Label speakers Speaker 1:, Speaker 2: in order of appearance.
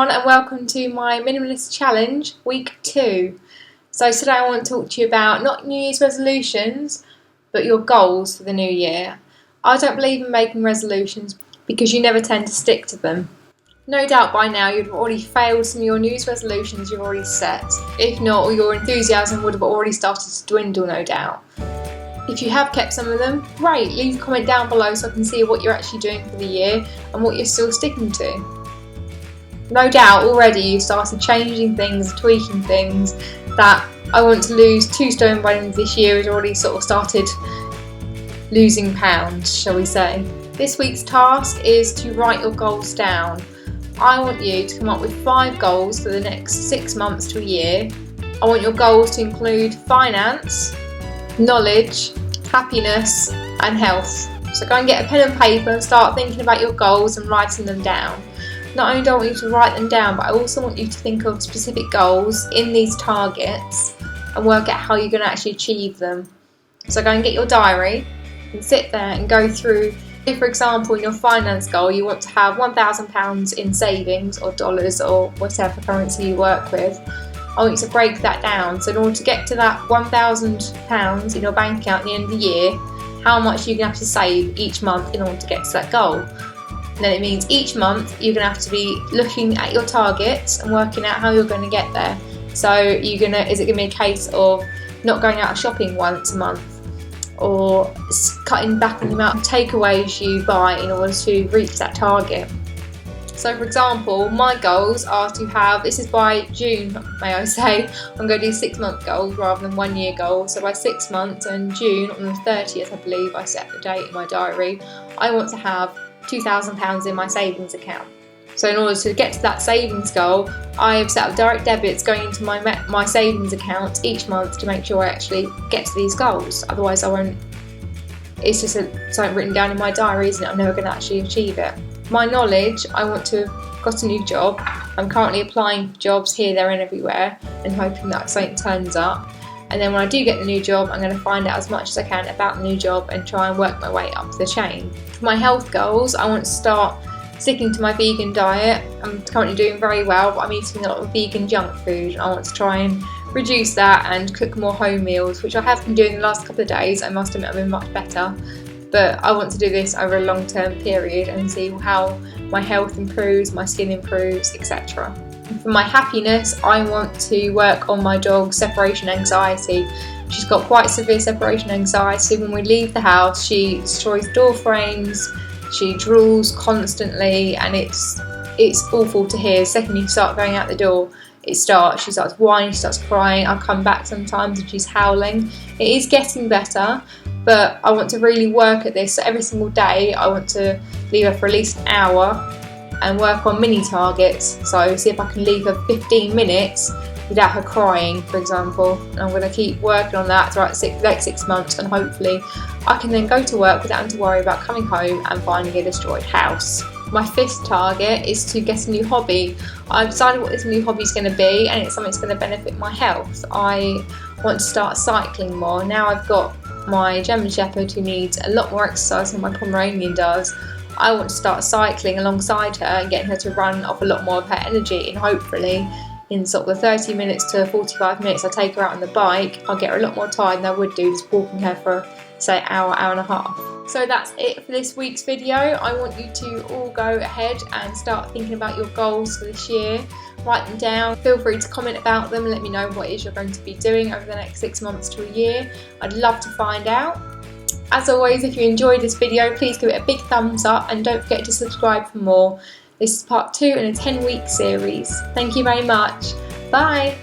Speaker 1: everyone and welcome to my Minimalist Challenge week 2. So today I want to talk to you about not New Year's resolutions but your goals for the new year. I don't believe in making resolutions because you never tend to stick to them. No doubt by now you'd have already failed some of your New Year's resolutions you've already set. If not, your enthusiasm would have already started to dwindle, no doubt. If you have kept some of them, great, leave a comment down below so I can see what you're actually doing for the year and what you're still sticking to. No doubt already you started changing things, tweaking things. That I want to lose 2 stone by the end of this year has already sort of started losing pounds, shall we say. This week's task is to write your goals down. I want you to come up with 5 goals for the next 6 months to a year. I want your goals to include finance, knowledge, happiness and health. So go and get a pen and paper and start thinking about your goals and writing them down. Not only do I want you to write them down, but I also want you to think of specific goals in these targets and work out how you're going to actually achieve them. So go and get your diary and sit there and go through. If, for example, in your finance goal you want to have £1,000 in savings or dollars or whatever currency you work with, I want you to break that down. So in order to get to that £1,000 in your bank account at the end of the year, how much you're going to have to save each month in order to get to that goal. And then it means each month you're going to have to be looking at your targets and working out how you're going to get there. So is it going to be a case of not going out shopping once a month, or cutting back on the amount of takeaways you buy in order to reach that target? So for example, my goals are to have, this is by June may I say, I'm going to do 6-month goals rather than 1 year goals. So by 6 months and June on the 30th I believe I set the date in my diary, I want to have £2,000 in my savings account. So in order to get to that savings goal, I have set up direct debits going into my savings account each month to make sure I actually get to these goals. Otherwise I won't, it's just something written down in my diary, isn't it? I'm never going to actually achieve it. My knowledge, I want to have got a new job. I'm currently applying for jobs here, there and everywhere and hoping that something turns up. And then when I do get the new job, I'm going to find out as much as I can about the new job and try and work my way up the chain. For my health goals, I want to start sticking to my vegan diet. I'm currently doing very well, but I'm eating a lot of vegan junk food. I want to try and reduce that and cook more home meals, which I have been doing the last couple of days. I must admit I've been much better. But I want to do this over a long-term period and see how my health improves, my skin improves, etc. For my happiness, I want to work on my dog's separation anxiety. She's got quite severe separation anxiety. When we leave the house, she destroys door frames, she drools constantly, and it's awful to hear. The second you start going out the door, she starts whining, she starts crying. I'll come back sometimes and she's howling. It is getting better, but I want to really work at this. So every single day I want to leave her for at least an hour and work on mini targets. So see if I can leave her 15 minutes without her crying, for example. And I'm going to keep working on that throughout the next 6 months, and hopefully I can then go to work without having to worry about coming home and finding a destroyed house. My 5th target is to get a new hobby. I've decided what this new hobby is going to be, and it's something that's going to benefit my health. I want to start cycling more. Now I've got my German Shepherd who needs a lot more exercise than my Pomeranian does. I want to start cycling alongside her and getting her to run off a lot more of her energy, and hopefully in sort of the 30 minutes to 45 minutes I take her out on the bike, I'll get her a lot more tired than I would do just walking her for say an hour and a half. So that's it for this week's video. I want you to all go ahead and start thinking about your goals for this year. Write them down. Feel free to comment about them and let me know what it is you're going to be doing over the next 6 months to a year. I'd love to find out. As always, if you enjoyed this video, please give it a big thumbs up and don't forget to subscribe for more. This is part 2 in a 10-week series. Thank you very much. Bye!